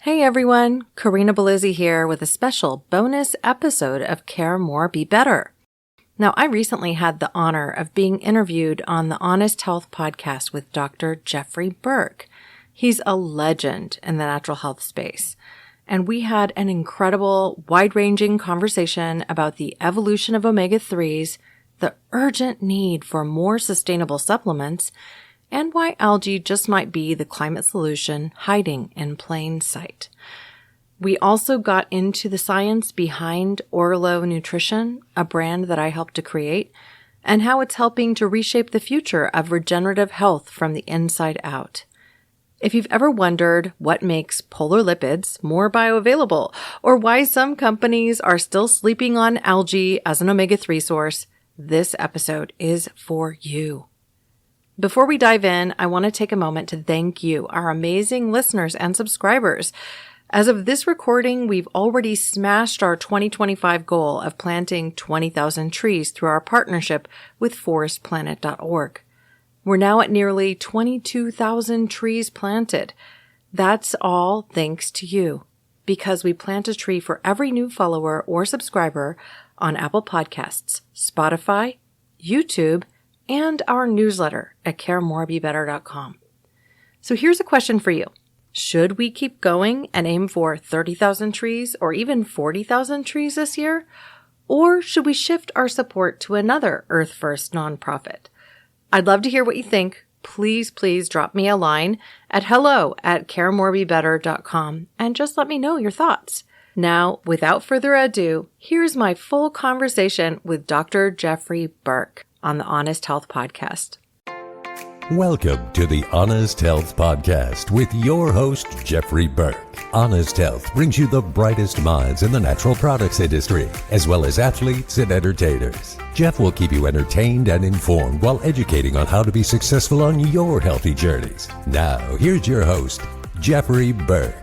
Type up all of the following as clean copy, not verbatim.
Hey everyone, Corinna Bellizzi here with a special bonus episode of Care More, Be Better. Now, I recently had the honor of being interviewed on the Honest Health podcast with Dr. Jeffrey Burke. He's a legend in the natural health space, and we had an incredible, wide-ranging conversation about the evolution of omega-3s, the urgent need for more sustainable supplements, and why algae just might be the climate solution hiding in plain sight. We also got into the science behind Orlo Nutrition, a brand that I helped to create, and how it's helping to reshape the future of regenerative health from the inside out. If you've ever wondered what makes polar lipids more bioavailable, or why some companies are still sleeping on algae as an omega-3 source, this episode is for you. Before we dive in, I want to take a moment to thank you, our amazing listeners and subscribers. As of this recording, we've already smashed our 2025 goal of planting 20,000 trees through our partnership with forestplanet.org. We're now at nearly 22,000 trees planted. That's all thanks to you, because we plant a tree for every new follower or subscriber on Apple Podcasts, Spotify, YouTube, and our newsletter at caremorebebetter.com. So here's a question for you. Should we keep going and aim for 30,000 trees or even 40,000 trees this year? Or should we shift our support to another Earth First nonprofit? I'd love to hear what you think. Please drop me a line at hello@caremorebebetter.com and just let me know your thoughts. Now, without further ado, here's my full conversation with Dr. Jeffrey Burke on the Honest Health podcast. Welcome to the Honest Health podcast with your host, Jeffrey Burke. Honest Health brings you the brightest minds in the natural products industry, as well as athletes and entertainers. Jeff will keep you entertained and informed while educating on how to be successful on your healthy journeys. Now, here's your host, Jeffrey Burke.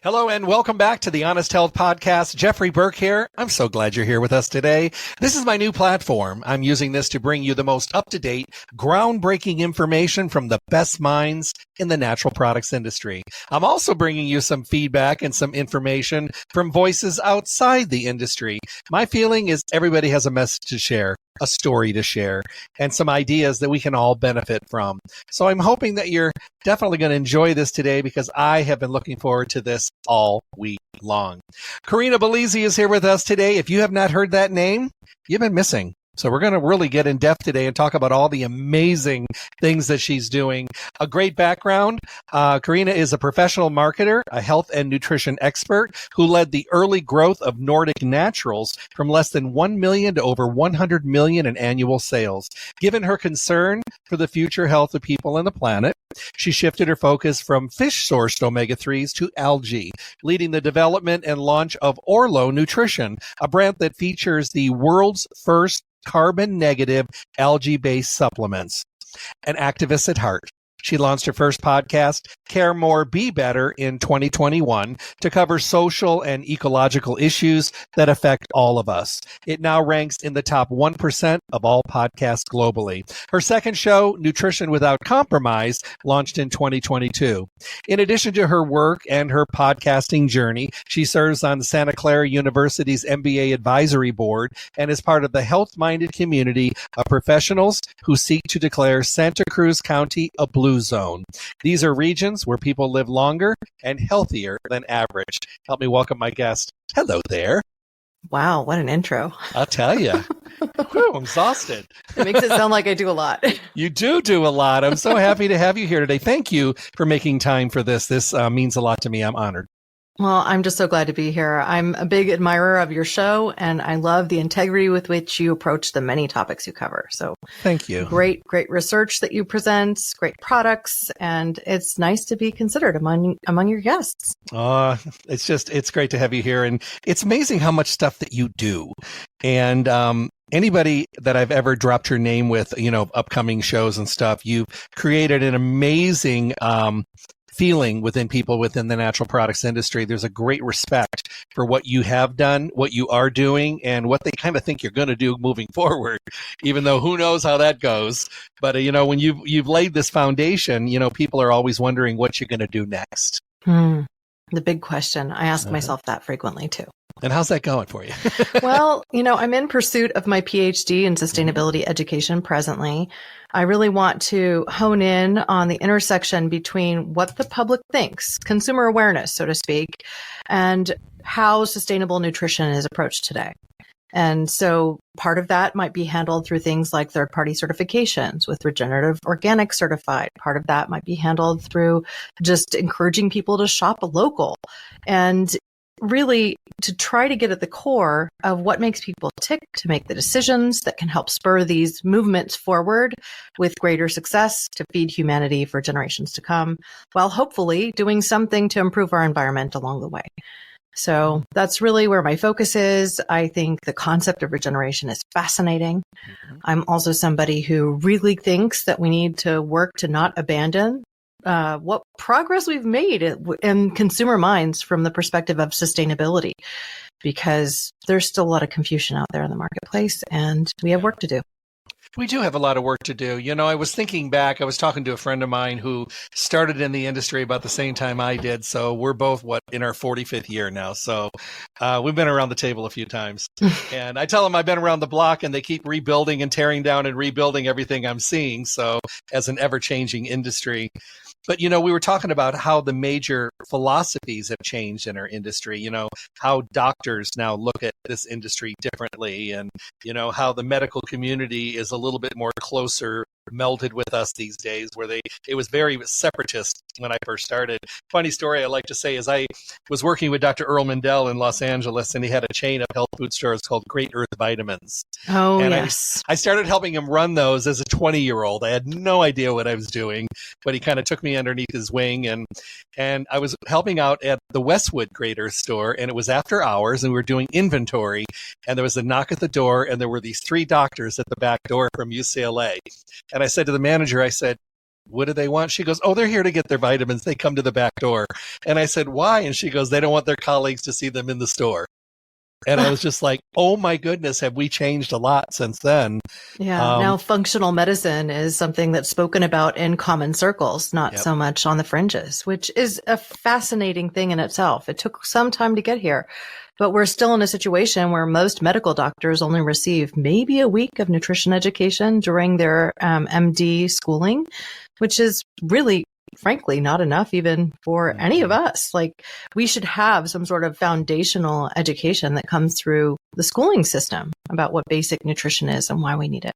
Hello and welcome back to the Honest Health Podcast. Jeffrey Burke here. I'm so glad you're here with us today. This is my new platform. I'm using this to bring you the most up-to-date, groundbreaking information from the best minds in the natural products industry. I'm also bringing you some feedback and some information from voices outside the industry. My feeling is everybody has a message to share, a story to share, and some ideas that we can all benefit from. So I'm hoping that you're definitely going to enjoy this today, because I have been looking forward to this all week long. Corinna Bellizzi is here with us today. If you have not heard that name, you've been missing. So we're going to really get in depth today and talk about all the amazing things that she's doing. A great background. Corinna is a professional marketer, a health and nutrition expert who led the early growth of Nordic Naturals from less than 1 million to over 100 million in annual sales. Given her concern for the future health of people and the planet, she shifted her focus from fish-sourced omega-3s to algae, leading the development and launch of Orlo Nutrition, a brand that features the world's first carbon-negative algae-based supplements. An activist at heart, she launched her first podcast, Care More, Be Better, in 2021 to cover social and ecological issues that affect all of us. It now ranks in the top 1% of all podcasts globally. Her second show, Nutrition Without Compromise, launched in 2022. In addition to her work and her podcasting journey, she serves on Santa Clara University's MBA Advisory Board and is part of the health-minded community of professionals who seek to declare Santa Cruz County a blue zone. These are regions where people live longer and healthier than average. Help me welcome my guest. Hello there. Wow, what an intro. I'll tell you. I'm exhausted. It makes it sound like I do a lot. You do a lot. I'm so happy to have you here today. Thank you for making time for this. This means a lot to me. I'm honored. Well, I'm just so glad to be here. I'm a big admirer of your show, and I love the integrity with which you approach the many topics you cover. So thank you. Great research that you present, great products, and it's nice to be considered among your guests. It's great to have you here. And it's amazing how much stuff that you do. And anybody that I've ever dropped your name with, upcoming shows and stuff, you've created an amazing feeling within people within the natural products industry. There's a great respect for what you have done, what you are doing, and what they kind of think you're going to do moving forward, even though who knows how that goes. But, when you've laid this foundation, people are always wondering what you're going to do next. The big question. I ask myself that frequently too. And how's that going for you? Well, I'm in pursuit of my PhD in sustainability education presently. I really want to hone in on the intersection between what the public thinks, consumer awareness, so to speak, and how sustainable nutrition is approached today. And so part of that might be handled through things like third-party certifications with Regenerative Organic certified. Part of that might be handled through just encouraging people to shop local and really to try to get at the core of what makes people tick to make the decisions that can help spur these movements forward with greater success to feed humanity for generations to come, while hopefully doing something to improve our environment along the way. So that's really where my focus is. I think the concept of regeneration is fascinating. I'm also somebody who really thinks that we need to work to not abandon what progress we've made in consumer minds from the perspective of sustainability, because there's still a lot of confusion out there in the marketplace and we have work to do. We do have a lot of work to do. I was thinking back, I was talking to a friend of mine who started in the industry about the same time I did. So we're both, in our 45th year now. So we've been around the table a few times. And I tell them I've been around the block and they keep rebuilding and tearing down and rebuilding everything I'm seeing. So as an ever-changing industry. But, we were talking about how the major philosophies have changed in our industry, how doctors now look at this industry differently and, how the medical community is a little bit more closer melded with us these days, where it was very separatist when I first started. Funny story I like to say is I was working with Dr. Earl Mindell in Los Angeles, and he had a chain of health food stores called Great Earth Vitamins. Oh, and yes. I started helping him run those as a 20-year-old. I had no idea what I was doing, but he kind of took me underneath his wing, and I was helping out at the Westwood Great Earth store, and it was after hours, and we were doing inventory, and there was a knock at the door, and there were these 3 doctors at the back door from UCLA. And I said to the manager, I said, "What do they want?" She goes, "Oh, they're here to get their vitamins. They come to the back door." And I said, "Why?" And she goes, "They don't want their colleagues to see them in the store." And I was just like, oh my goodness, have we changed a lot since then? Yeah. Now functional medicine is something that's spoken about in common circles, not so much on the fringes, which is a fascinating thing in itself. It took some time to get here, but we're still in a situation where most medical doctors only receive maybe a week of nutrition education during their MD schooling, which is really, frankly, not enough even for any of us. Like, we should have some sort of foundational education that comes through the schooling system about what basic nutrition is and why we need it.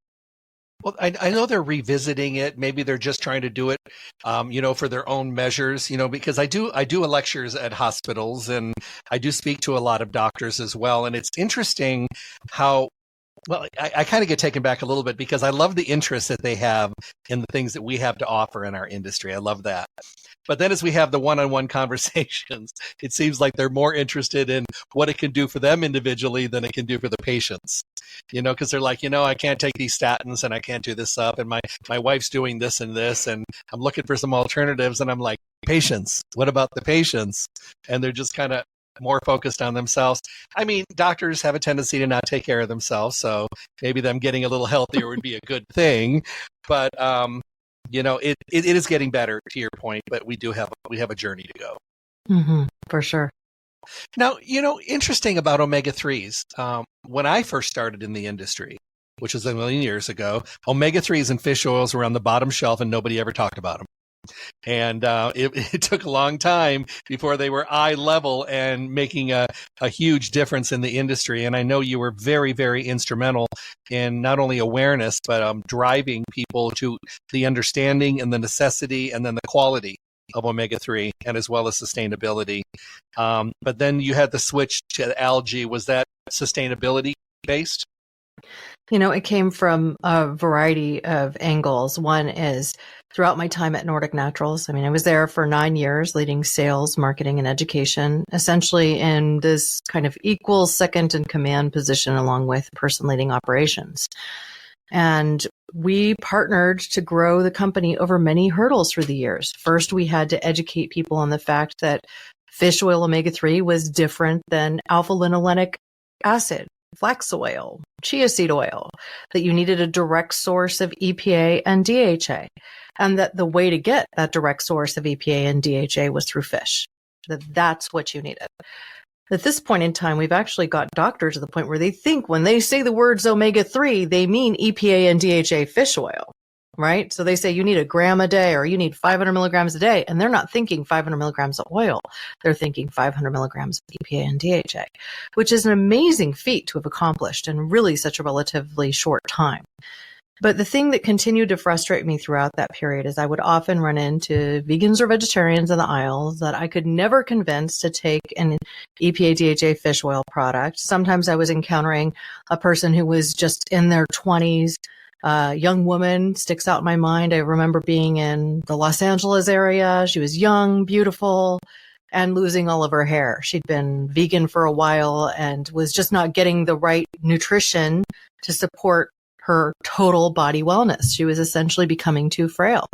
Well, I know they're revisiting it. Maybe they're just trying to do it, for their own measures, because I do lectures at hospitals and I do speak to a lot of doctors as well. And it's interesting how, well, I kind of get taken back a little bit because I love the interest that they have in the things that we have to offer in our industry. I love that. But then as we have the one-on-one conversations, it seems like they're more interested in what it can do for them individually than it can do for the patients. Because they're like, I can't take these statins and I can't do this up. And my wife's doing this and this, and I'm looking for some alternatives. And I'm like, patients, what about the patients? And they're just kind of more focused on themselves. I mean, doctors have a tendency to not take care of themselves. So maybe them getting a little healthier would be a good thing. But, it is getting better, to your point, but we have a journey to go. Mm-hmm, for sure. Now, interesting about omega-3s. When I first started in the industry, which was a million years ago, omega-3s and fish oils were on the bottom shelf and nobody ever talked about them. And it took a long time before they were eye level and making a huge difference in the industry. And I know you were very, very instrumental in not only awareness, but driving people to the understanding and the necessity and then the quality of omega-3 and as well as sustainability. But then you had the switch to algae. Was that sustainability based? It came from a variety of angles. One is throughout my time at Nordic Naturals. I was there for 9 years leading sales, marketing, and education, essentially in this kind of equal second in command position along with person leading operations. And we partnered to grow the company over many hurdles through the years. First, we had to educate people on the fact that fish oil omega-3 was different than alpha-linolenic acid, flax oil, chia seed oil, that you needed a direct source of EPA and DHA, and that the way to get that direct source of EPA and DHA was through fish. that that's what you needed. At this point in time, we've actually got doctors to the point where they think when they say the words omega-3, they mean EPA and DHA fish oil, right? So they say you need 1 gram a day or you need 500 milligrams a day. And they're not thinking 500 milligrams of oil. They're thinking 500 milligrams of EPA and DHA, which is an amazing feat to have accomplished in really such a relatively short time. But the thing that continued to frustrate me throughout that period is I would often run into vegans or vegetarians in the aisles that I could never convince to take an EPA DHA fish oil product. Sometimes I was encountering a person who was just in their 20s. Young woman sticks out in my mind. I remember being in the Los Angeles area. She was young, beautiful, and losing all of her hair. She'd been vegan for a while and was just not getting the right nutrition to support her total body wellness. She was essentially becoming too frail.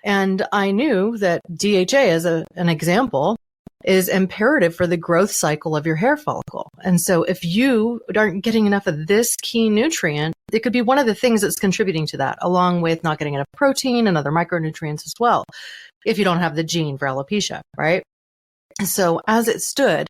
And I knew that DHA, as an example, is imperative for the growth cycle of your hair follicle. And so if you aren't getting enough of this key nutrient, it could be one of the things that's contributing to that, along with not getting enough protein and other micronutrients as well, if you don't have the gene for alopecia, right? So as it stood,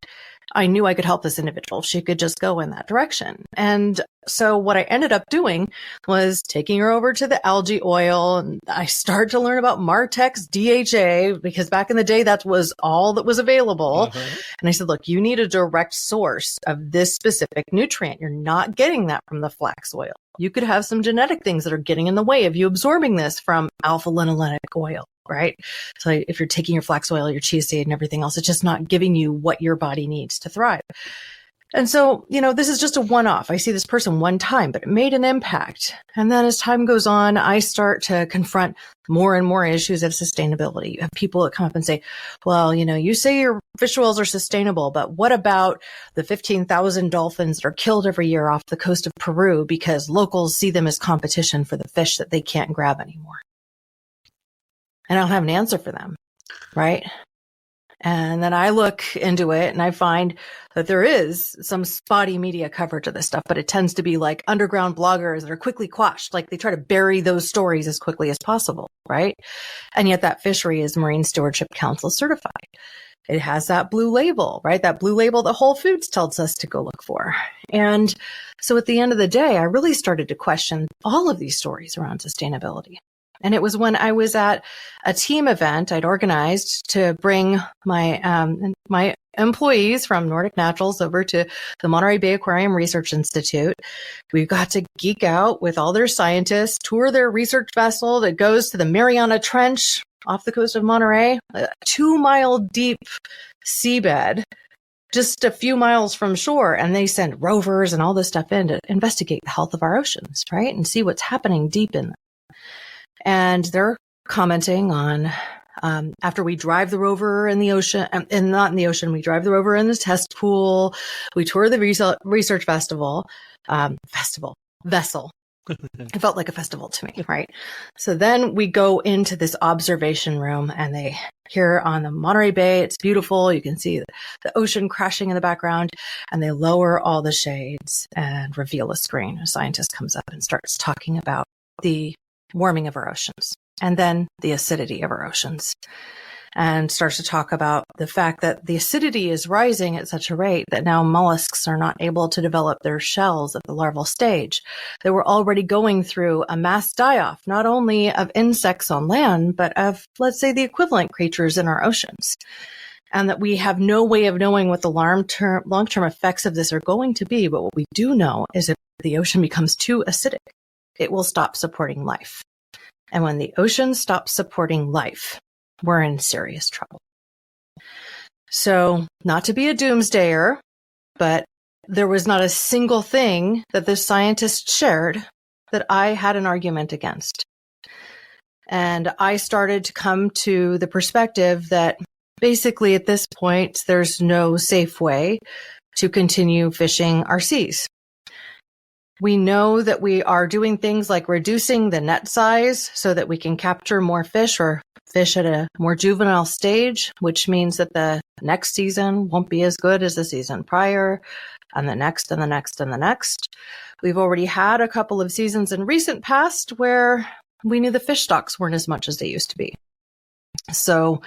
I knew I could help this individual. She could just go in that direction. And so what I ended up doing was taking her over to the algae oil, and I started to learn about Martex DHA, because back in the day, that was all that was available. And I said, look, you need a direct source of this specific nutrient. You're not getting that from the flax oil. You could have some genetic things that are getting in the way of you absorbing this from alpha-linolenic oil. Right? So if you're taking your flax oil, your chia seed and everything else, it's just not giving you what your body needs to thrive. And so, this is just a one-off. I see this person one time, but it made an impact. And then as time goes on, I start to confront more and more issues of sustainability. You have people that come up and say, well, you say your fish oils are sustainable, but what about the 15,000 dolphins that are killed every year off the coast of Peru because locals see them as competition for the fish that they can't grab anymore? And I don't have an answer for them, right? And then I look into it and I find that there is some spotty media coverage of this stuff, but it tends to be like underground bloggers that are quickly quashed. Like they try to bury those stories as quickly as possible, right? And yet that fishery is Marine Stewardship Council certified. It has that blue label, right? That blue label that Whole Foods tells us to go look for. And so at the end of the day, I really started to question all of these stories around sustainability. And it was when I was at a team event I'd organized to bring my employees from Nordic Naturals over to the Monterey Bay Aquarium Research Institute. We got to geek out with all their scientists, tour their research vessel that goes to the Mariana Trench off the coast of Monterey, a 2-mile deep seabed, just a few miles from shore. And they send rovers and all this stuff in to investigate the health of our oceans, right? And see what's happening deep in them. And they're commenting on, after we drive the rover in the ocean, and not in the ocean, we drive the rover in the test pool, we tour the research vessel. It felt like a festival to me, right? So then we go into this observation room, and they here on the Monterey Bay, it's beautiful. You can see the ocean crashing in the background, and they lower all the shades and reveal a screen. A scientist comes up and starts talking about the warming of our oceans, and then the acidity of our oceans, and starts to talk about the fact that the acidity is rising at such a rate that now mollusks are not able to develop their shells at the larval stage. They were already going through a mass die-off, not only of insects on land, but of, let's say, the equivalent creatures in our oceans. And that we have no way of knowing what the long-term effects of this are going to be. But what we do know is if the ocean becomes too acidic, it will stop supporting life. And when the ocean stops supporting life, we're in serious trouble. So, not to be a doomsdayer, but there was not a single thing that this scientist shared that I had an argument against. And I started to come to the perspective that basically at this point, there's no safe way to continue fishing our seas. We know that we are doing things like reducing the net size so that we can capture more fish or fish at a more juvenile stage, which means that the next season won't be as good as the season prior, and the next and the next and the next. We've already had a couple of seasons in recent past where we knew the fish stocks weren't as much as they used to be. So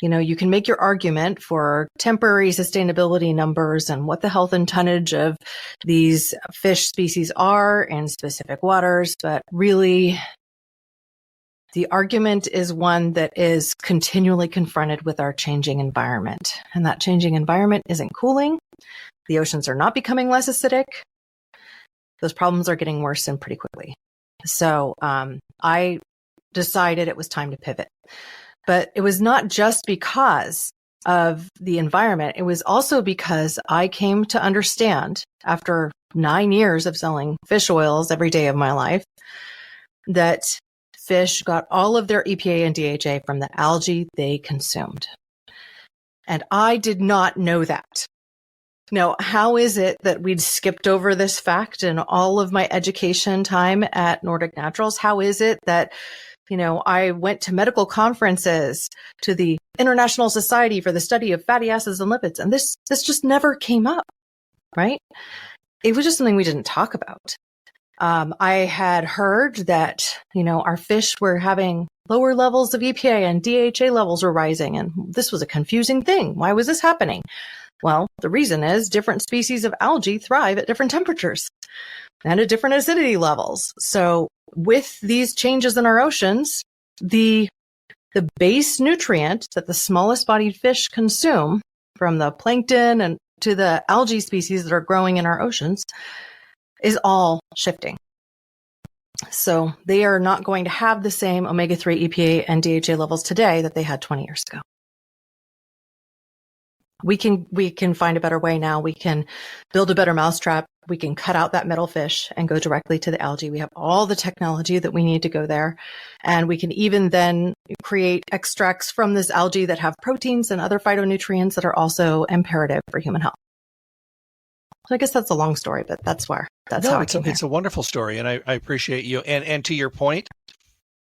You can make your argument for temporary sustainability numbers and what the health and tonnage of these fish species are in specific waters, but really the argument is one that is continually confronted with our changing environment. And that changing environment isn't cooling. The oceans are not becoming less acidic. Those problems are getting worse and pretty quickly. So I decided it was time to pivot. But it was not just because of the environment. It was also because I came to understand, after 9 years of selling fish oils every day of my life, that fish got all of their EPA and DHA from the algae they consumed. And I did not know that. Now, how is it that we'd skipped over this fact in all of my education time at Nordic Naturals? How is it that I went to medical conferences, to the International Society for the Study of Fatty Acids and Lipids, and this just never came up, right? It was just something we didn't talk about. I had heard that, our fish were having lower levels of EPA and DHA levels were rising, and this was a confusing thing. Why was this happening? Well, the reason is different species of algae thrive at different temperatures and at different acidity levels. So with these changes in our oceans, the base nutrient that the smallest bodied fish consume, from the plankton and to the algae species that are growing in our oceans, is all shifting. So they are not going to have the same omega-3 EPA and DHA levels today that they had 20 years ago. We can find a better way now. We can build a better mousetrap. We can cut out that middle fish and go directly to the algae. We have all the technology that we need to go there. And we can even then create extracts from this algae that have proteins and other phytonutrients that are also imperative for human health. So I guess that's a long story, but that's how I came here. It's a wonderful story, and I appreciate you. And to your point,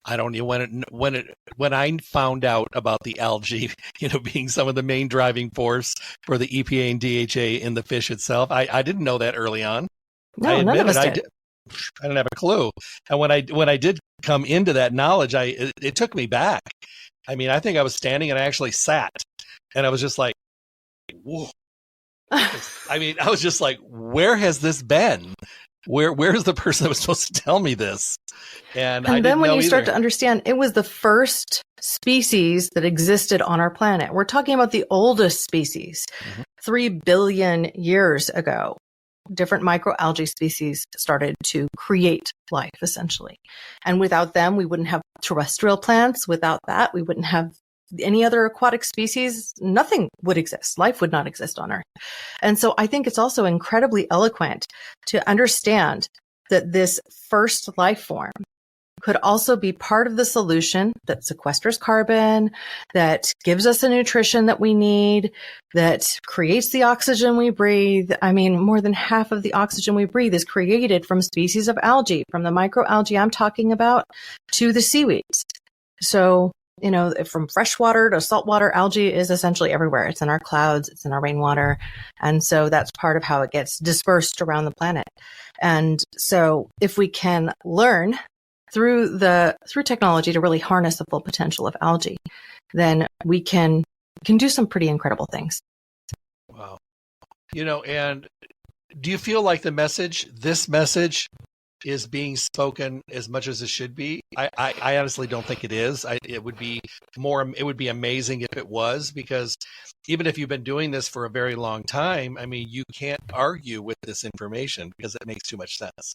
I don't know when I found out about the algae, being some of the main driving force for the EPA and DHA in the fish itself. I didn't know that early on. No, none of us did. I didn't have a clue. And when I did come into that knowledge, it took me back. I mean, I think I was standing and I actually sat, and I was just like, whoa. I mean, I was just like, where has this been? Where's the person that was supposed to tell me this? And I then when you either. start to understand, it was the first species that existed on our planet. We're talking about the oldest species. 3 billion years ago, different microalgae species started to create life, essentially. And without them, we wouldn't have terrestrial plants. Without that, we wouldn't have any other aquatic species. Nothing would exist. Life would not exist on Earth. And so I think it's also incredibly eloquent to understand that this first life form could also be part of the solution that sequesters carbon, that gives us the nutrition that we need, that creates the oxygen we breathe. I mean, more than half of the oxygen we breathe is created from species of algae, from the microalgae I'm talking about to the seaweeds. So, from freshwater to saltwater, algae is essentially everywhere. It's in our clouds, it's in our rainwater. And so that's part of how it gets dispersed around the planet. And so if we can learn through technology to really harness the full potential of algae, then we can do some pretty incredible things. Wow. And do you feel like this message is being spoken as much as it should be? I honestly don't think it is. It would be amazing if it was, because even if you've been doing this for a very long time, I mean, you can't argue with this information because it makes too much sense.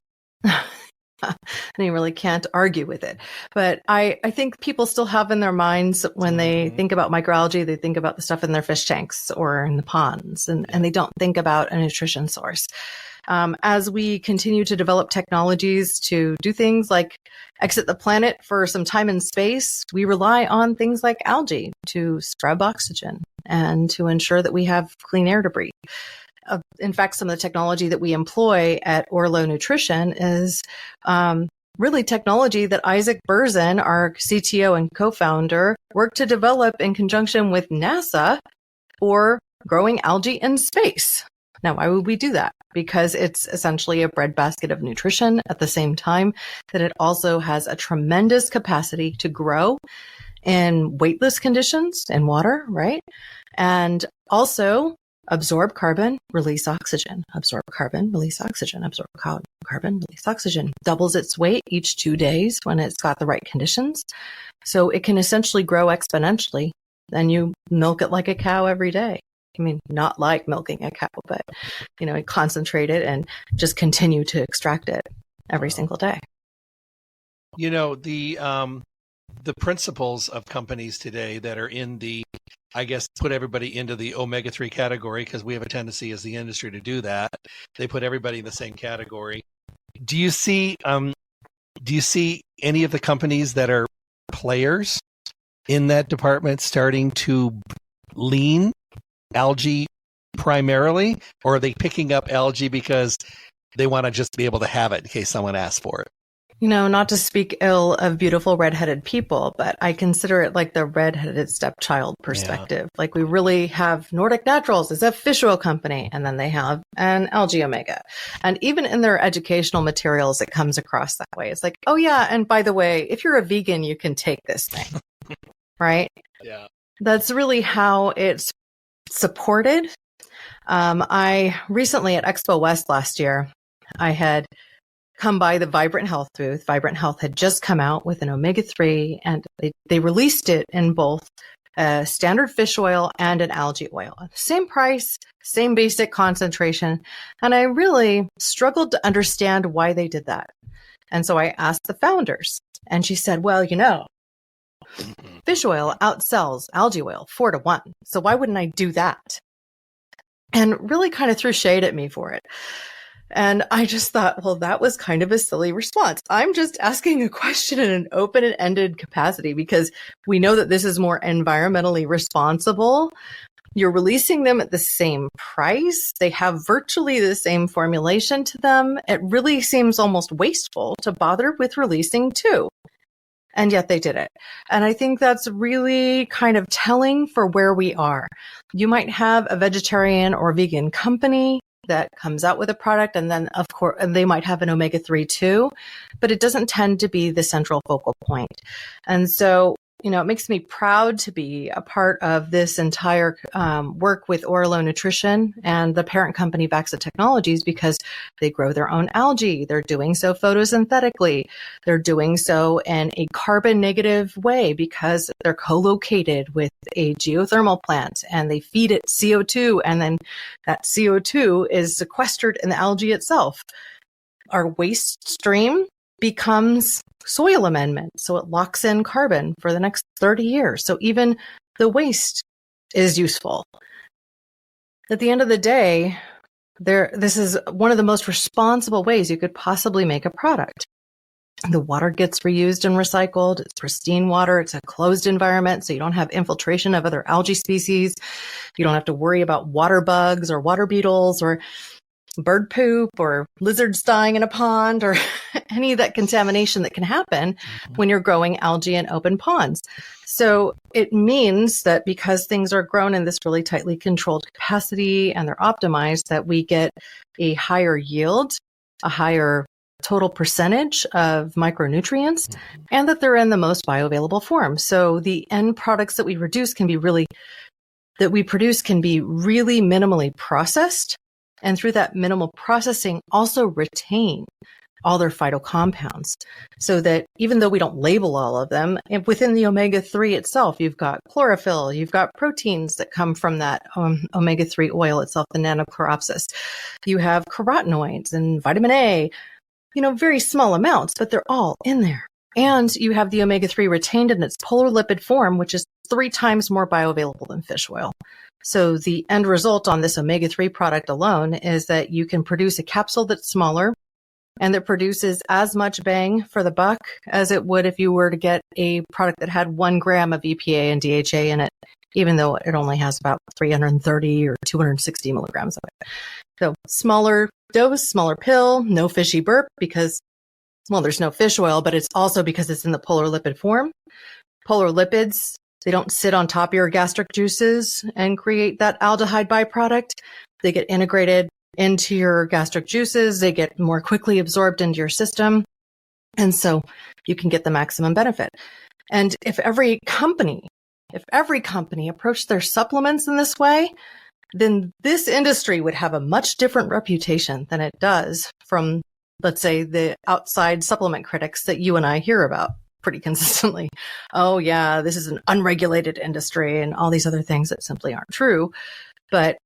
And you really can't argue with it. But I think people still have in their minds, when they think about microalgae, they think about the stuff in their fish tanks or in the ponds, and they don't think about a nutrition source. As we continue to develop technologies to do things like exit the planet for some time and space, we rely on things like algae to scrub oxygen and to ensure that we have clean air to breathe. In fact, some of the technology that we employ at Orlo Nutrition is really technology that Isaac Berzin, our CTO and co-founder, worked to develop in conjunction with NASA for growing algae in space. Now, why would we do that? Because it's essentially a breadbasket of nutrition at the same time that it also has a tremendous capacity to grow in weightless conditions in water, right? And also absorb carbon, release oxygen, absorb carbon, release oxygen, absorb carbon, release oxygen, doubles its weight each 2 days when it's got the right conditions. So it can essentially grow exponentially. Then you milk it like a cow every day. I mean, not like milking a cow, but, concentrate it and just continue to extract it every single day. The principles of companies today that are in the, I guess, put everybody into the omega-3 category, because we have a tendency as the industry to do that. They put everybody in the same category. Do you see any of the companies that are players in that department starting to lean algae primarily, or are they picking up algae because they want to just be able to have it in case someone asks for it? Not to speak ill of beautiful redheaded people, but I consider it like the redheaded stepchild perspective. Yeah. Like we really have Nordic Naturals as a fish oil company, and then they have an algae omega. And even in their educational materials, it comes across that way. It's like, oh yeah, and by the way, if you're a vegan, you can take this thing, right? Yeah. That's really how it's supported. I recently at Expo West last year, I had come by the Vibrant Health booth. Vibrant Health had just come out with an omega-3, and they released it in both a standard fish oil and an algae oil. Same price, same basic concentration. And I really struggled to understand why they did that. And so I asked the founders, and she said, well, fish oil outsells algae oil 4-1. So why wouldn't I do that? And really kind of threw shade at me for it. And I just thought, well, that was kind of a silly response. I'm just asking a question in an open-ended capacity because we know that this is more environmentally responsible. You're releasing them at the same price. They have virtually the same formulation to them. It really seems almost wasteful to bother with releasing two. And yet they did it. And I think that's really kind of telling for where we are. You might have a vegetarian or vegan company that comes out with a product, and then of course they might have an omega-3 too, but it doesn't tend to be the central focal point. And so, it makes me proud to be a part of this entire work with Orlo Nutrition and the parent company Vaxa Technologies, because they grow their own algae. They're doing so photosynthetically. They're doing so in a carbon negative way because they're co-located with a geothermal plant and they feed it CO2, and then that CO2 is sequestered in the algae itself. Our waste stream becomes soil amendment. So it locks in carbon for the next 30 years. So even the waste is useful. At the end of the day, this is one of the most responsible ways you could possibly make a product. The water gets reused and recycled. It's pristine water. It's a closed environment, so you don't have infiltration of other algae species. You don't have to worry about water bugs or water beetles or bird poop or lizards dying in a pond or any of that contamination that can happen when you're growing algae in open ponds. So it means that because things are grown in this really tightly controlled capacity and they're optimized, that we get a higher yield, a higher total percentage of micronutrients, and that they're in the most bioavailable form. So the end products that we produce can be really minimally processed. And through that minimal processing, also retain all their phytocompounds, so that even though we don't label all of them, within the omega-3 itself, you've got chlorophyll, you've got proteins that come from that omega-3 oil itself, the nanochloropsis. You have carotenoids and vitamin A, very small amounts, but they're all in there. And you have the omega-3 retained in its polar lipid form, which is 3 times more bioavailable than fish oil. So the end result on this omega-3 product alone is that you can produce a capsule that's smaller and that produces as much bang for the buck as it would if you were to get a product that had 1 gram of EPA and DHA in it, even though it only has about 330 or 260 milligrams of it. So smaller dose, smaller pill, no fishy burp because, there's no fish oil, but it's also because it's in the polar lipid form. Polar lipids, they don't sit on top of your gastric juices and create that aldehyde byproduct. They get integrated into your gastric juices. They get more quickly absorbed into your system. And so you can get the maximum benefit. And if every company approached their supplements in this way, then this industry would have a much different reputation than it does from, let's say, the outside supplement critics that you and I hear about pretty consistently. Oh yeah, this is an unregulated industry and all these other things that simply aren't true. But,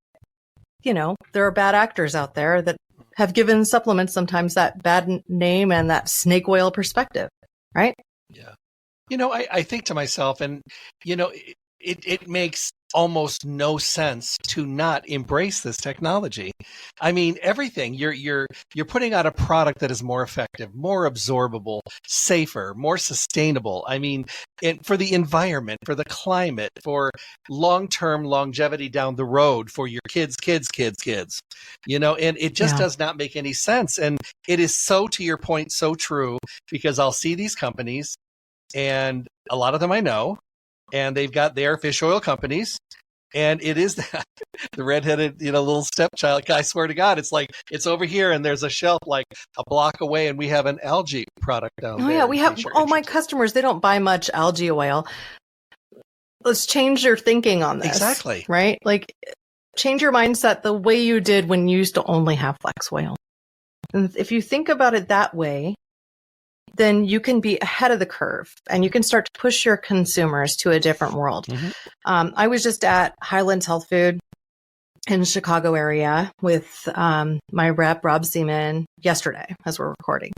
there are bad actors out there that have given supplements sometimes that bad name and that snake oil perspective, right? Yeah. I think to myself, and, it makes almost no sense to not embrace this technology. I mean, everything you're putting out a product that is more effective, more absorbable, safer, more sustainable. I mean, for the environment, for the climate, for long-term longevity down the road, for your kids, and it just does not make any sense. And it is so, to your point, so true, because I'll see these companies, and a lot of them I know, and they've got their fish oil companies, and it is that the redheaded, little stepchild. I swear to God, it's like it's over here, and there's a shelf like a block away, and we have an algae product down there. Oh yeah, we have all my customers. They don't buy much algae oil. Let's change your thinking on this. Exactly. Right? Like, change your mindset the way you did when you used to only have flax oil. And if you think about it that way, then you can be ahead of the curve and you can start to push your consumers to a different world. Mm-hmm. I was just at Highlands Health Food in the Chicago area with my rep, Rob Seaman, yesterday as we're recording.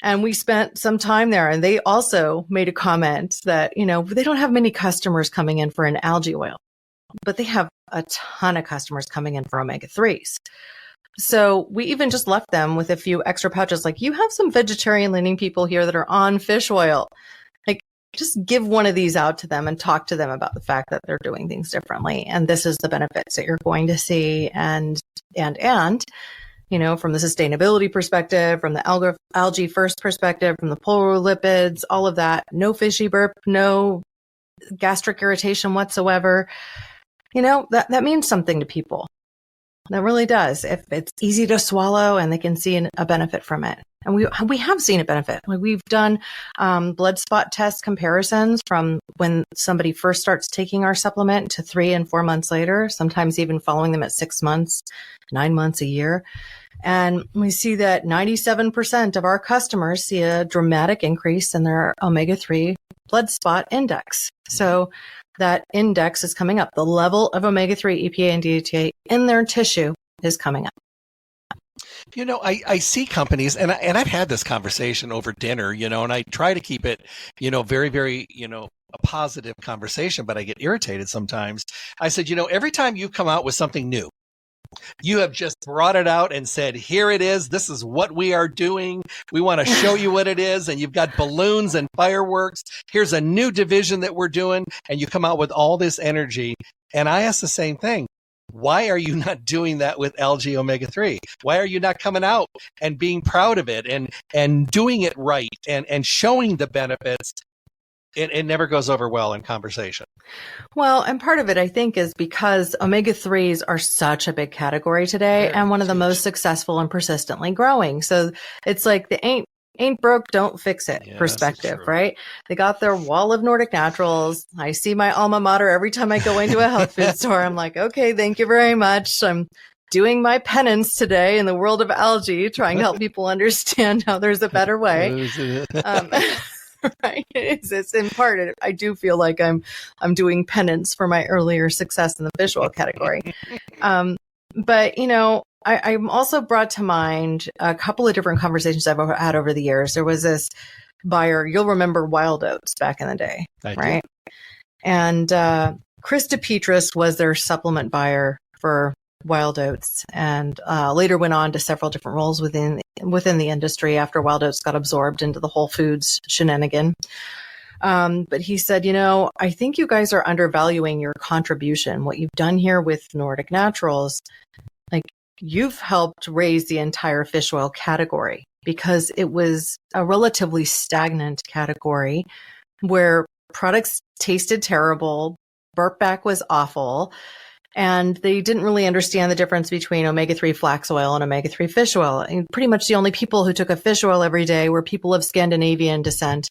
And we spent some time there, and they also made a comment that, they don't have many customers coming in for an algae oil, but they have a ton of customers coming in for omega-3s. So we even just left them with a few extra pouches. Like, you have some vegetarian leaning people here that are on fish oil. Like, just give one of these out to them and talk to them about the fact that they're doing things differently. And this is the benefits that you're going to see. And, from the sustainability perspective, from the algae first perspective, from the polar lipids, all of that, no fishy burp, no gastric irritation whatsoever. That means something to people. That really does. If it's easy to swallow and they can see a benefit from it. And we have seen a benefit. Like, we've done blood spot test comparisons from when somebody first starts taking our supplement to 3 and 4 months later, sometimes even following them at 6 months, 9 months, a year. And we see that 97% of our customers see a dramatic increase in their omega-3 blood spot index. So that index is coming up. The level of omega-3, EPA, and DHA in their tissue is coming up. I see companies, and I've had this conversation over dinner, and I try to keep it, very, very, a positive conversation, but I get irritated sometimes. I said, every time you come out with something new, you have just brought it out and said, here it is. This is what we are doing. We want to show you what it is. And you've got balloons and fireworks. Here's a new division that we're doing. And you come out with all this energy. And I ask the same thing. Why are you not doing that with algae omega-3? Why are you not coming out and being proud of it and doing it right and showing the benefits? It never goes over well in conversation. Well, and part of it, I think, is because omega-3s are such a big category today and one of the most successful and persistently growing. So it's like the ain't broke, don't fix it perspective, right? They got their wall of Nordic Naturals. I see my alma mater every time I go into a health food store. I'm like, okay, thank you very much. I'm doing my penance today in the world of algae, trying to help people understand how there's a better way. Right. It's in part, I do feel like I'm doing penance for my earlier success in the fish oil category. But, I'm also brought to mind a couple of different conversations I've had over the years. There was this buyer, you'll remember Wild Oats back in the day, right? And Chris DePetris was their supplement buyer for Wild Oats, and later went on to several different roles within the industry after Wild Oats got absorbed into the Whole Foods shenanigan. But he said, I think you guys are undervaluing your contribution. What you've done here with Nordic Naturals, like, you've helped raise the entire fish oil category, because it was a relatively stagnant category where products tasted terrible, burp back was awful, and they didn't really understand the difference between omega-3 flax oil and omega-3 fish oil. And pretty much the only people who took a fish oil every day were people of Scandinavian descent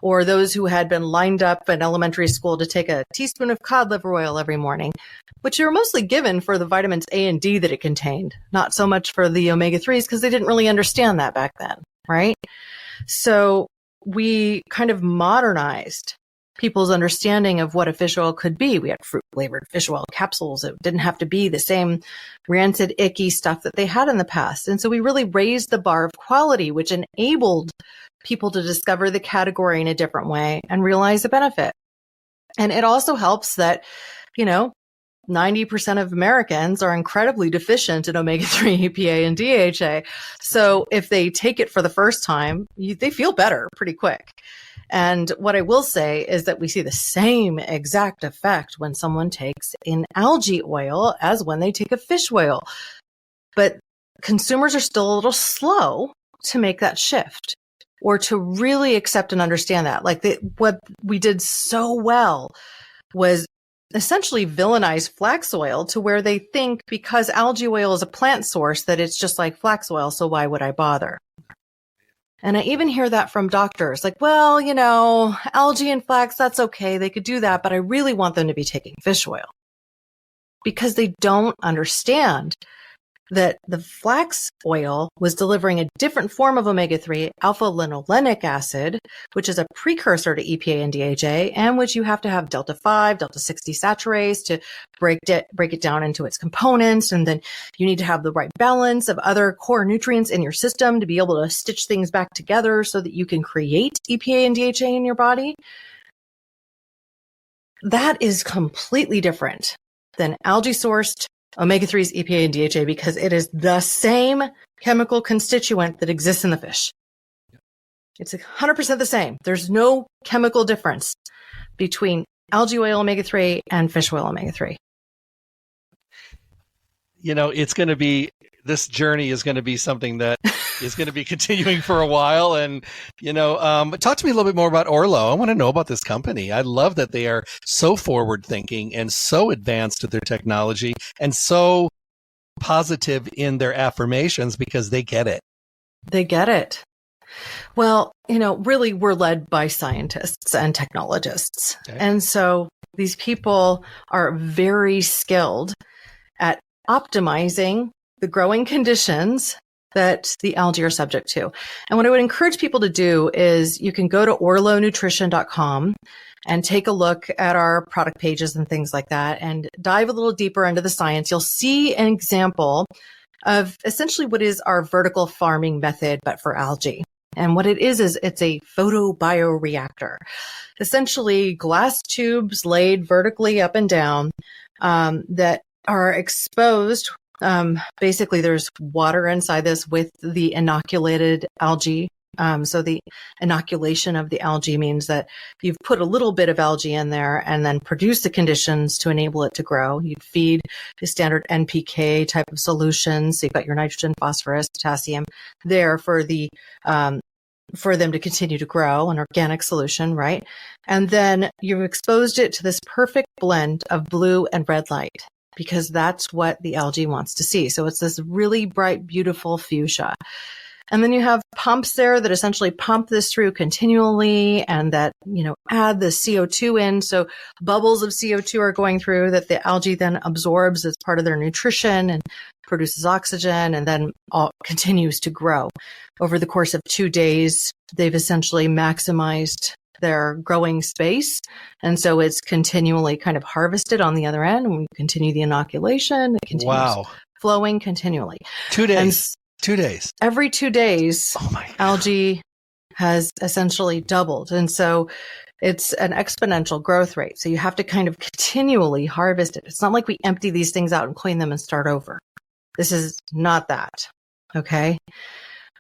or those who had been lined up in elementary school to take a teaspoon of cod liver oil every morning, which they were mostly given for the vitamins A and D that it contained, not so much for the omega-3s because they didn't really understand that back then, right? So we kind of modernized people's understanding of what a fish oil could be. We had fruit-flavored fish oil capsules. It didn't have to be the same rancid, icky stuff that they had in the past. And so we really raised the bar of quality, which enabled people to discover the category in a different way and realize the benefit. And it also helps that, 90% of Americans are incredibly deficient in omega-3, EPA, and DHA. So if they take it for the first time, they feel better pretty quick. And what I will say is that we see the same exact effect when someone takes an algae oil as when they take a fish oil. But consumers are still a little slow to make that shift or to really accept and understand that. What we did so well was essentially villainize flax oil to where they think because algae oil is a plant source that it's just like flax oil, so why would I bother? And I even hear that from doctors, algae and flax, that's okay. They could do that, but I really want them to be taking fish oil because they don't understand that the flax oil was delivering a different form of omega-3, alpha-linolenic acid, which is a precursor to EPA and DHA, and which you have to have delta-5, delta-6 desaturase to break it down into its components. And then you need to have the right balance of other core nutrients in your system to be able to stitch things back together so that you can create EPA and DHA in your body. That is completely different than algae-sourced omega-3s, EPA, and DHA because it is the same chemical constituent that exists in the fish. It's 100% the same. There's no chemical difference between algae oil omega-3 and fish oil omega-3. This journey is going to be something that is going to be continuing for a while. And, talk to me a little bit more about Orlo. I want to know about this company. I love that they are so forward thinking and so advanced with their technology and so positive in their affirmations because they get it. They get it. Well, really we're led by scientists and technologists. Okay. And so these people are very skilled at optimizing the growing conditions that the algae are subject to. And what I would encourage people to do is you can go to orlonutrition.com and take a look at our product pages and things like that and dive a little deeper into the science. You'll see an example of essentially what is our vertical farming method, but for algae. And what it is it's a photobioreactor. Essentially glass tubes laid vertically up and down that are exposed. Basically, there's water inside this with the inoculated algae. So the inoculation of the algae means that you've put a little bit of algae in there and then produce the conditions to enable it to grow. You'd feed the standard NPK type of solutions. So you've got your nitrogen, phosphorus, potassium there for for them to continue to grow, an organic solution, right? And then you've exposed it to this perfect blend of blue and red light, because that's what the algae wants to see. So it's this really bright, beautiful fuchsia. And then you have pumps there that essentially pump this through continually and that, add the CO2 in. So bubbles of CO2 are going through that the algae then absorbs as part of their nutrition and produces oxygen and then continues to grow. Over the course of 2 days, they've essentially maximized their growing space. And so it's continually kind of harvested on the other end. When we continue the inoculation, it continues flowing continually. 2 days. 2 days. Every 2 days, algae has essentially doubled. And so it's an exponential growth rate. So you have to kind of continually harvest it. It's not like we empty these things out and clean them and start over. This is not that. Okay.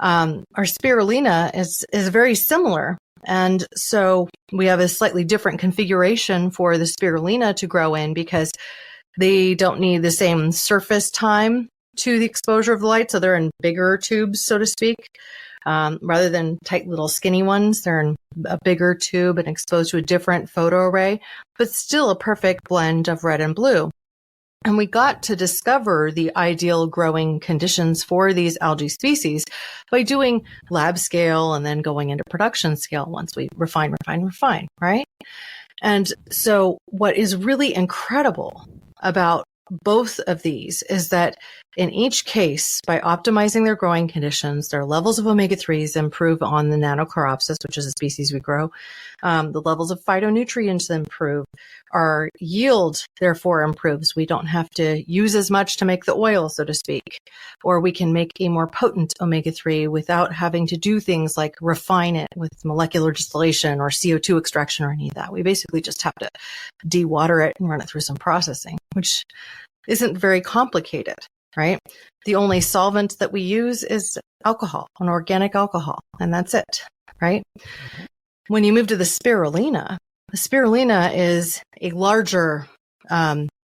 Our spirulina is very similar. And so we have a slightly different configuration for the spirulina to grow in because they don't need the same surface time to the exposure of the light. So they're in bigger tubes, so to speak, rather than tight little skinny ones. They're in a bigger tube and exposed to a different photo array, but still a perfect blend of red and blue. And we got to discover the ideal growing conditions for these algae species by doing lab scale and then going into production scale once we refine, right? And so what is really incredible about both of these is that in each case, by optimizing their growing conditions, their levels of omega-3s improve on the Nanochloropsis, which is a species we grow. The levels of phytonutrients improve. Our yield, therefore, improves. We don't have to use as much to make the oil, so to speak. Or we can make a more potent omega-3 without having to do things like refine it with molecular distillation or CO2 extraction or any of that. We basically just have to dewater it and run it through some processing, which isn't very complicated, right? The only solvent that we use is alcohol, an organic alcohol, and that's it, right? Mm-hmm. When you move to the spirulina is a larger,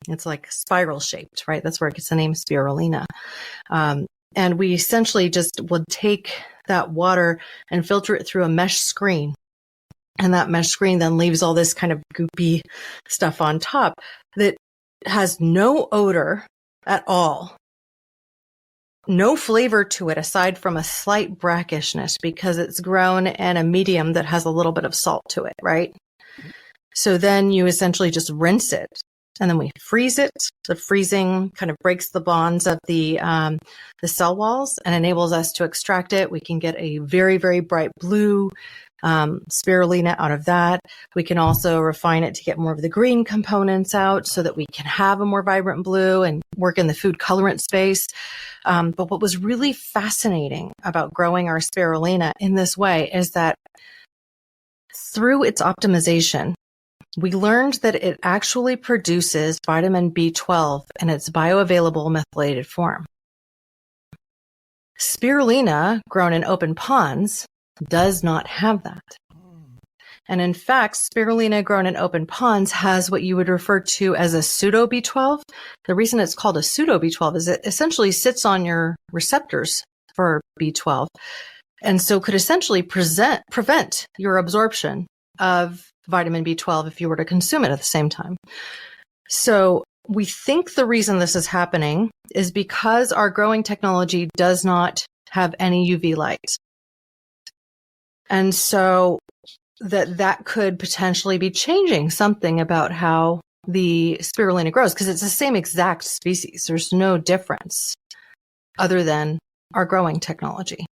it's like spiral shaped, right? That's where it gets the name spirulina. And we essentially just would take that water and filter it through a mesh screen. And that mesh screen then leaves all this kind of goopy stuff on top that has no odor at all, no flavor to it aside from a slight brackishness because it's grown in a medium that has a little bit of salt to it, right? So then you essentially just rinse it and then we freeze it. The freezing kind of breaks the bonds of the cell walls and enables us to extract it. We can get a very, very bright blue spirulina out of that. We can also refine it to get more of the green components out so that we can have a more vibrant blue and work in the food colorant space. But what was really fascinating about growing our spirulina in this way is that through its optimization, we learned that it actually produces vitamin B12 in its bioavailable methylated form. Spirulina grown in open ponds does not have that. And in fact, spirulina grown in open ponds has what you would refer to as a pseudo B12. The reason it's called a pseudo B12 is it essentially sits on your receptors for B12 and so could essentially prevent your absorption of vitamin B12 if you were to consume it at the same time. So we think the reason this is happening is because our growing technology does not have any UV light. And so that could potentially be changing something about how the spirulina grows because it's the same exact species. There's no difference other than our growing technology.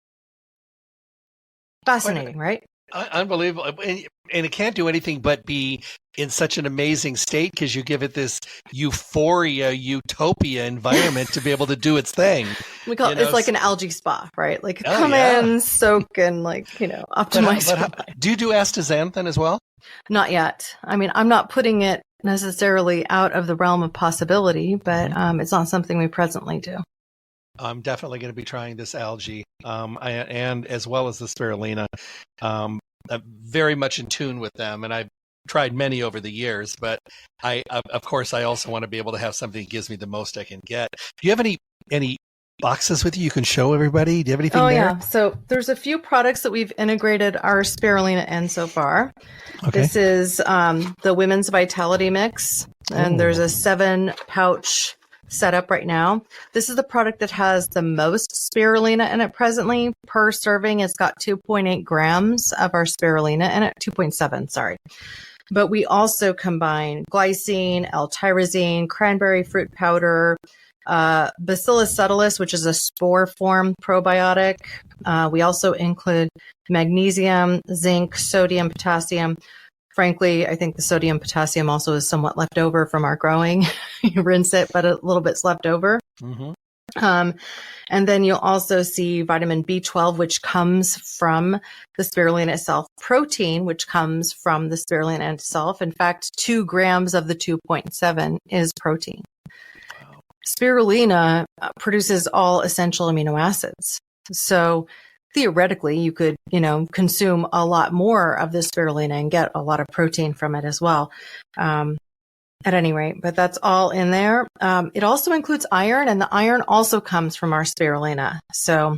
Fascinating, right? Unbelievable. And it can't do anything but be in such an amazing state because you give it this euphoria, utopia environment to be able to do its thing. We call it, it's like an algae spa, right? Like come in, soak, and optimize. Do you do astaxanthin as well? Not yet. I mean, I'm not putting it necessarily out of the realm of possibility, but it's not something we presently do. I'm definitely going to be trying this algae, and as well as the spirulina. I'm very much in tune with them, and I've tried many over the years. But of course, I also want to be able to have something that gives me the most I can get. Do you have any boxes with you can show everybody? Do you have anything there? Yeah. So there's a few products that we've integrated our spirulina in so far. Okay. This is the Women's Vitality Mix, and there's a 7-pouch setup right now. This is the product that has the most spirulina in it presently. Per serving, it's got 2.8 grams of our spirulina in it, 2.7, sorry. But we also combine glycine, L-tyrosine, cranberry fruit powder, Bacillus subtilis, which is a spore form probiotic. We also include magnesium, zinc, sodium, potassium. Frankly, I think the sodium potassium also is somewhat left over from our growing. You rinse it, but a little bit's left over. Mm-hmm. And then you'll also see vitamin B12, which comes from the spirulina itself, protein, which comes from the spirulina itself. In fact, 2 grams of the 2.7 is protein. Wow. Spirulina produces all essential amino acids. So theoretically, you could, consume a lot more of the spirulina and get a lot of protein from it as well. At any rate, but that's all in there. It also includes iron, and the iron also comes from our spirulina. So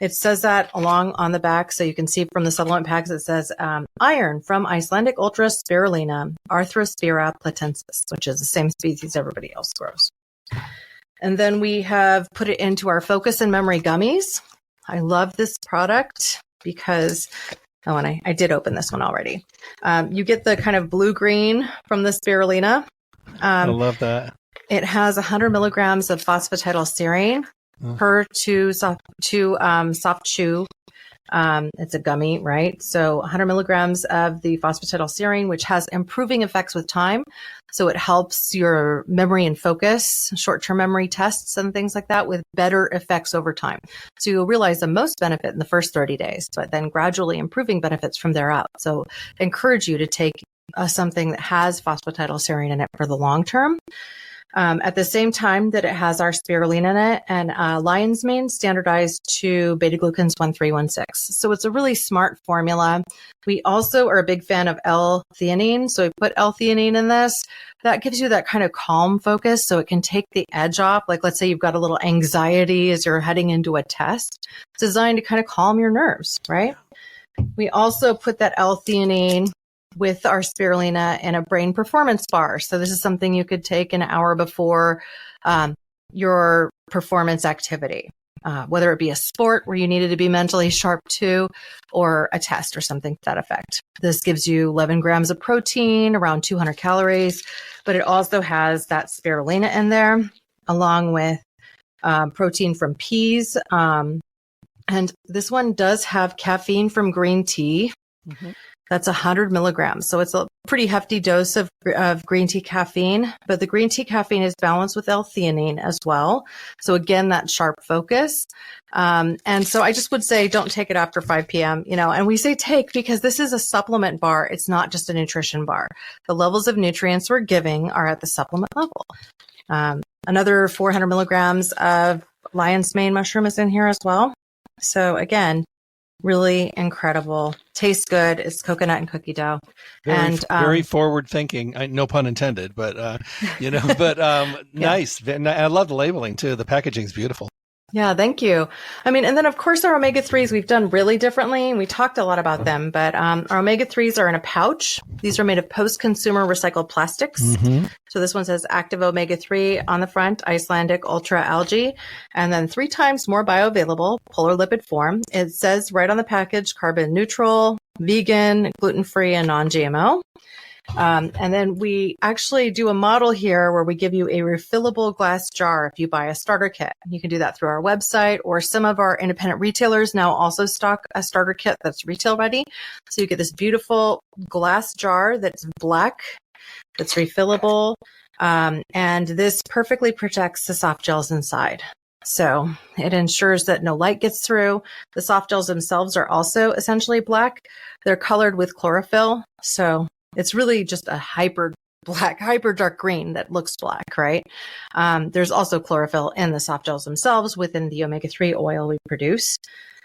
it says that along on the back. So you can see from the supplement packs, it says iron from Icelandic ultra spirulina, Arthrospira platensis, which is the same species everybody else grows. And then we have put it into our Focus and Memory gummies. I love this product because, and I did open this one already. You get the kind of blue-green from the spirulina. I love that. It has 100 milligrams of phosphatidylserine per soft chew. It's a gummy, right? So 100 milligrams of the phosphatidylserine, which has improving effects with time. So it helps your memory and focus, short-term memory tests and things like that with better effects over time. So you'll realize the most benefit in the first 30 days, but then gradually improving benefits from there out. So I encourage you to take something that has phosphatidylserine in it for the long term. At the same time that it has our spirulina in it and lion's mane standardized to beta-glucans 1,3,1,6. So it's a really smart formula. We also are a big fan of L-theanine. So we put L-theanine in this. That gives you that kind of calm focus so it can take the edge off. Like, let's say you've got a little anxiety as you're heading into a test. It's designed to kind of calm your nerves, right? We also put that L-theanine with our spirulina in a brain performance bar. So this is something you could take an hour before your performance activity, whether it be a sport where you needed to be mentally sharp too, or a test or something to that effect. This gives you 11 grams of protein, around 200 calories, but it also has that spirulina in there, along with protein from peas. And this one does have caffeine from green tea. Mm-hmm. That's 100 milligrams. So it's a pretty hefty dose of green tea caffeine, but the green tea caffeine is balanced with L-theanine as well. So again, that sharp focus. And so I just would say don't take it after 5 p.m., and we say take because this is a supplement bar. It's not just a nutrition bar. The levels of nutrients we're giving are at the supplement level. Another 400 milligrams of lion's mane mushroom is in here as well. So again, really incredible. Tastes good. It's coconut and cookie dough. Very forward thinking. No pun intended, but nice. I love the labeling too. The packaging is beautiful. Yeah, thank you. And then of course our omega-3s we've done really differently. We talked a lot about them, but our omega-3s are in a pouch. These are made of post-consumer recycled plastics. Mm-hmm. So this one says active omega-3 on the front, Icelandic ultra algae, and then 3 times more bioavailable polar lipid form. It says right on the package, carbon neutral, vegan, gluten-free, and non-GMO. And then we actually do a model here where we give you a refillable glass jar if you buy a starter kit. You can do that through our website, or some of our independent retailers now also stock a starter kit that's retail ready. So you get this beautiful glass jar that's black, that's refillable. And this perfectly protects the soft gels inside. So it ensures that no light gets through. The soft gels themselves are also essentially black. They're colored with chlorophyll. So it's really just a hyper dark green that looks black, right? There's also chlorophyll in the soft gels themselves within the omega-3 oil we produce.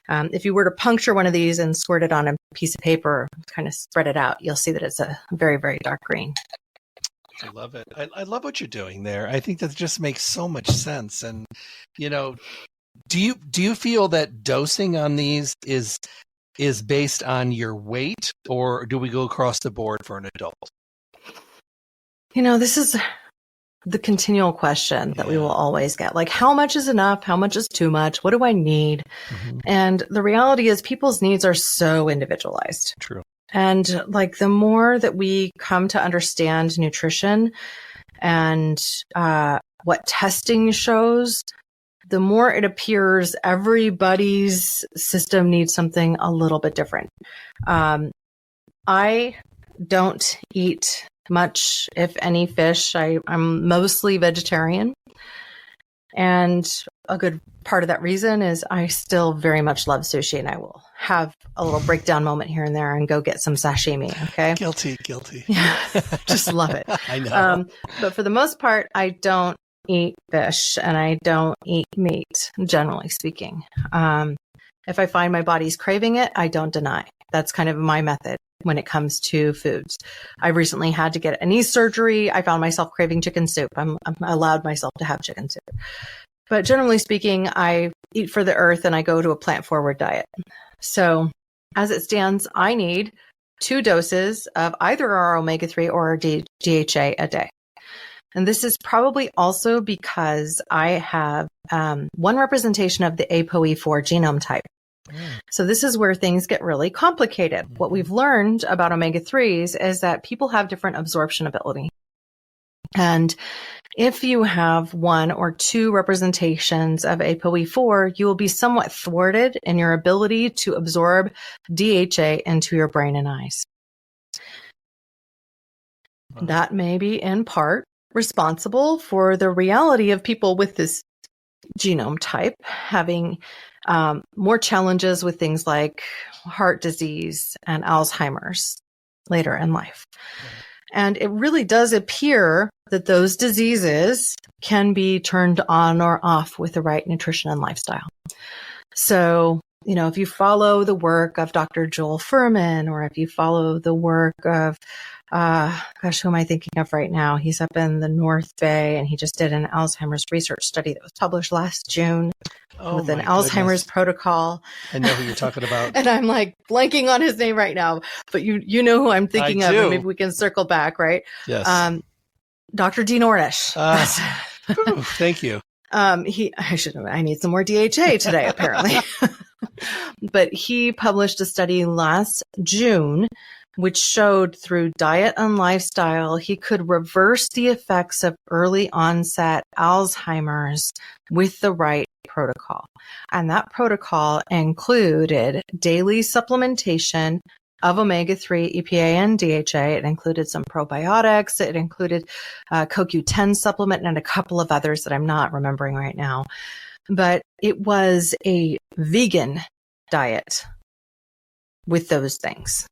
If you were to puncture one of these and squirt it on a piece of paper, kind of spread it out, you'll see that it's a very, very dark green. I love it. I love what you're doing there. I think that just makes so much sense. And, do you feel that dosing on these is based on your weight, or do we go across the board for an adult? This is the continual question that we will always get. Like, how much is enough? How much is too much? What do I need? Mm-hmm. And the reality is people's needs are so individualized. True. And the more that we come to understand nutrition and what testing shows, the more it appears everybody's system needs something a little bit different. I don't eat much, if any, fish. I'm mostly vegetarian. And a good part of that reason is I still very much love sushi, and I will have a little breakdown moment here and there and go get some sashimi. Okay. Guilty. Yeah. Just love it. I know. But for the most part, I don't eat fish and I don't eat meat, generally speaking. If I find my body's craving it, I don't deny. That's kind of my method when it comes to foods. I recently had to get a knee surgery. I found myself craving chicken soup. I'm allowed myself to have chicken soup. But generally speaking, I eat for the earth and I go to a plant-forward diet. So as it stands, I need 2 doses of either our omega-3 or our DHA a day. And this is probably also because I have one representation of the ApoE4 genome type. So this is where things get really complicated. What we've learned about omega-3s is that people have different absorption ability. And if you have one or two representations of ApoE4, you will be somewhat thwarted in your ability to absorb DHA into your brain and eyes. That may be in part responsible for the reality of people with this genome type having more challenges with things like heart disease and Alzheimer's later in life. And it really does appear that those diseases can be turned on or off with the right nutrition and lifestyle. So, if you follow the work of Dr. Joel Fuhrman, or if you follow the work of, who am I thinking of right now? He's up in the North Bay, and he just did an Alzheimer's research study that was published last June with an Alzheimer's protocol. I know who you're talking about. And I'm like blanking on his name right now, but you know who I'm thinking of, and maybe we can circle back, right? Yes. Dr. Dean Ornish. Thank you. I need some more DHA today, apparently. But he published a study last June, which showed through diet and lifestyle, he could reverse the effects of early onset Alzheimer's with the right protocol. And that protocol included daily supplementation of omega-3, EPA, and DHA. It included some probiotics. It included CoQ10 supplement and a couple of others that I'm not remembering right now. But it was a vegan diet with those things.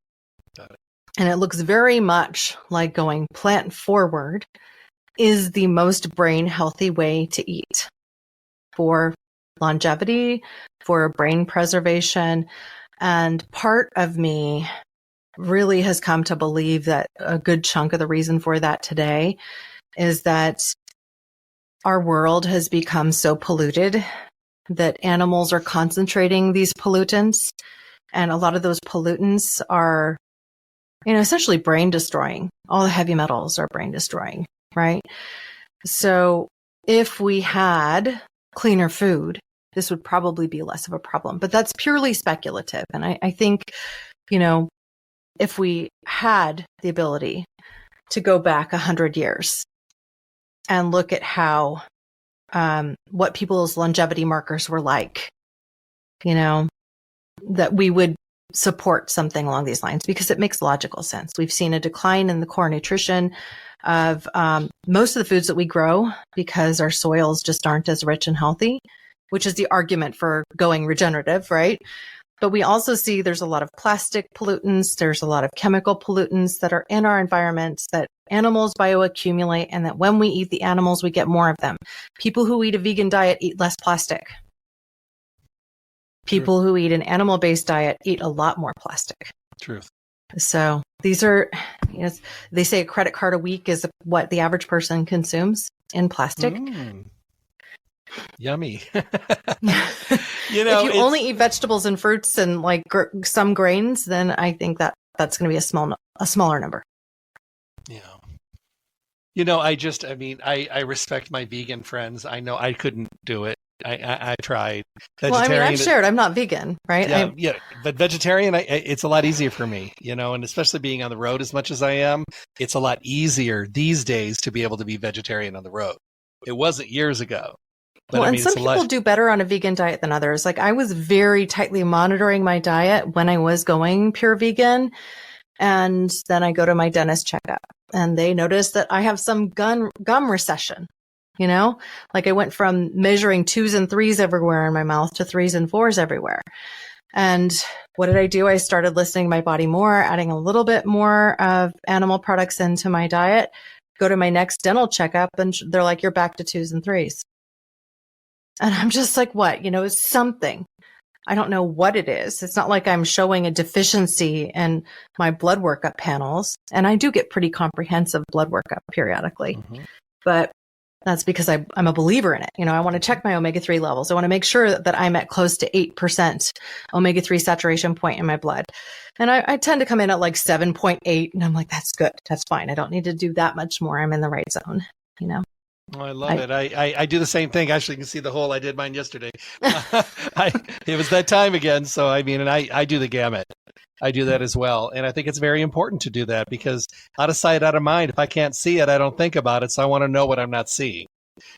Got it. And it looks very much like going plant forward is the most brain healthy way to eat for longevity, for brain preservation. And part of me really has come to believe that a good chunk of the reason for that today is that our world has become so polluted that animals are concentrating these pollutants. And a lot of those pollutants are, essentially brain destroying. All the heavy metals are brain destroying, right? So if we had cleaner food, this would probably be less of a problem. But that's purely speculative. And I think, if we had the ability to go back 100 years and look at how, what people's longevity markers were like, that we would support something along these lines because it makes logical sense. We've seen a decline in the core nutrition of most of the foods that we grow because our soils just aren't as rich and healthy, which is the argument for going regenerative, right? But we also see there's a lot of plastic pollutants. There's a lot of chemical pollutants that are in our environments that animals bioaccumulate, and that when we eat the animals, we get more of them. People who eat a vegan diet eat less plastic. People who eat an animal-based diet eat a lot more plastic. Truth. So these are, they say a credit card a week is what the average person consumes in plastic. Yummy. If you only eat vegetables and fruits and like some grains, then I think that's going to be a smaller number. Yeah. I respect my vegan friends. I know I couldn't do it. I tried. I've shared. I'm not vegan, right? Yeah, but vegetarian, it's a lot easier for me, and especially being on the road as much as I am, it's a lot easier these days to be able to be vegetarian on the road. It wasn't years ago. But and some people do better on a vegan diet than others. Like I was very tightly monitoring my diet when I was going pure vegan. And then I go to my dentist checkup and they notice that I have some gum recession. Like I went from measuring 2s and 3s everywhere in my mouth to 3s and 4s everywhere. And what did I do? I started listening to my body more, adding a little bit more of animal products into my diet, go to my next dental checkup and they're like, you're back to 2s and 3s. And I'm just like, what? It's something. I don't know what it is. It's not like I'm showing a deficiency in my blood workup panels. And I do get pretty comprehensive blood workup periodically. Mm-hmm. But that's because I'm a believer in it. I want to check my omega-3 levels. I want to make sure that I'm at close to 8% omega-3 saturation point in my blood. And I tend to come in at like 7.8. And I'm like, that's good. That's fine. I don't need to do that much more. I'm in the right zone. Oh, I love it. I do the same thing. Actually, you can see the hole. I did mine yesterday. It was that time again. So, I mean, and I do the gamut. I do that as well. And I think it's very important to do that because out of sight, out of mind. If I can't see it, I don't think about it. So I want to know what I'm not seeing.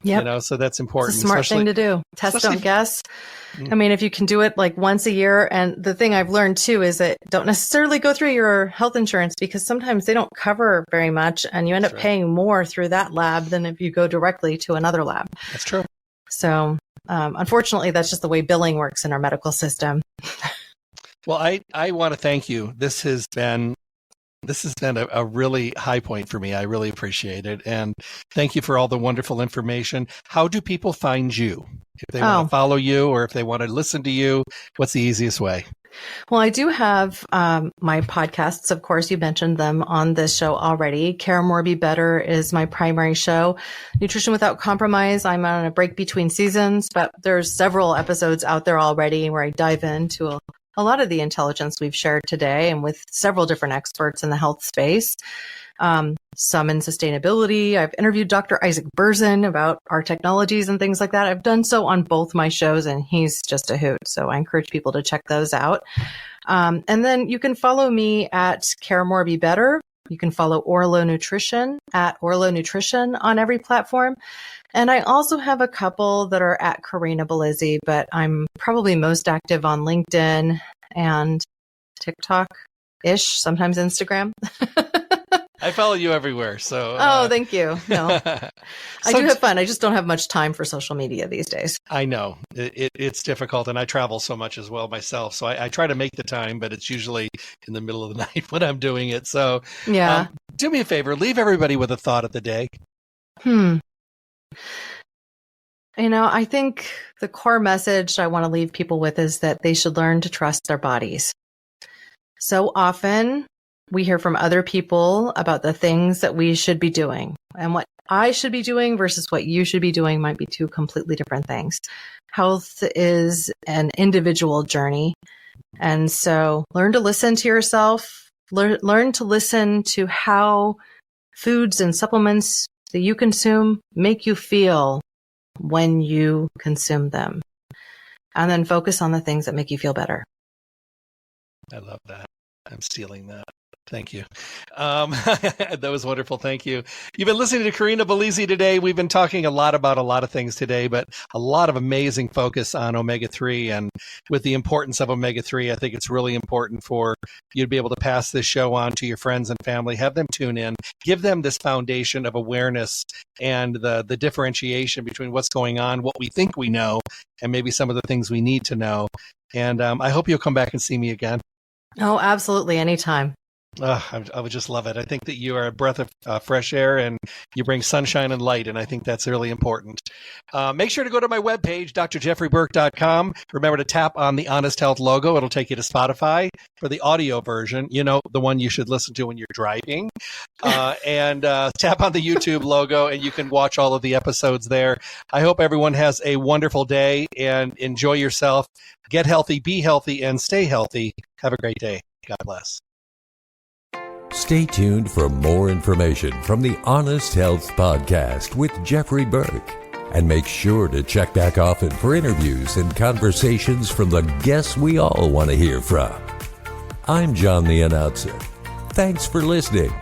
Yep. So that's important. It's a smart thing to do. Test, don't guess. I mean, if you can do it like once a year. And the thing I've learned too is that don't necessarily go through your health insurance because sometimes they don't cover very much and you end up paying more through that lab than if you go directly to another lab. That's true. So unfortunately, that's just the way billing works in our medical system. Well, I want to thank you. This has been a really high point for me. I really appreciate it. And thank you for all the wonderful information. How do people find you? If they want to follow you or if they want to listen to you, what's the easiest way? Well, I do have my podcasts. Of course, you mentioned them on this show already. Care More, Be Better is my primary show. Nutrition Without Compromise, I'm on a break between seasons, but there's several episodes out there already where I dive into a lot of the intelligence we've shared today and with several different experts in the health space. Some in sustainability. I've interviewed Dr. Isaac Berzin about our technologies and things like that. I've done so on both my shows and he's just a hoot. So I encourage people to check those out. And then you can follow me at Care More, Be Better. You can follow Orlo Nutrition at Orlo Nutrition on every platform. And I also have a couple that are at Corinna Bellizzi, but I'm probably most active on LinkedIn and TikTok-ish, sometimes Instagram. I follow you everywhere. So. Thank you. No, I do have fun. I just don't have much time for social media these days. I know it's difficult, and I travel so much as well myself. So I try to make the time, but it's usually in the middle of the night when I'm doing it. So yeah, do me a favor, leave everybody with a thought of the day. I think the core message I want to leave people with is that they should learn to trust their bodies. So often we hear from other people about the things that we should be doing, and what I should be doing versus what you should be doing might be two completely different things. Health is an individual journey. And so learn to listen to yourself, learn to listen to how foods and supplements that you consume make you feel when you consume them. And then focus on the things that make you feel better. I love that. I'm stealing that. Thank you. That was wonderful. Thank you. You've been listening to Corinna Bellizzi today. We've been talking a lot about a lot of things today, but a lot of amazing focus on omega-3. And with the importance of omega-3, I think it's really important for you to be able to pass this show on to your friends and family, have them tune in, give them this foundation of awareness and the differentiation between what's going on, what we think we know, and maybe some of the things we need to know. And I hope you'll come back and see me again. Oh, absolutely. Anytime. I would just love it. I think that you are a breath of fresh air and you bring sunshine and light, and I think that's really important. Make sure to go to my webpage, drjeffreyburke.com. Remember to tap on the Honest Health logo. It'll take you to Spotify for the audio version, the one you should listen to when you're driving. And tap on the YouTube logo, and you can watch all of the episodes there. I hope everyone has a wonderful day and enjoy yourself. Get healthy, be healthy, and stay healthy. Have a great day. God bless. Stay tuned for more information from the Honest Health Podcast with Jeffrey Burke. And make sure to check back often for interviews and conversations from the guests we all want to hear from. I'm John the Announcer. Thanks for listening.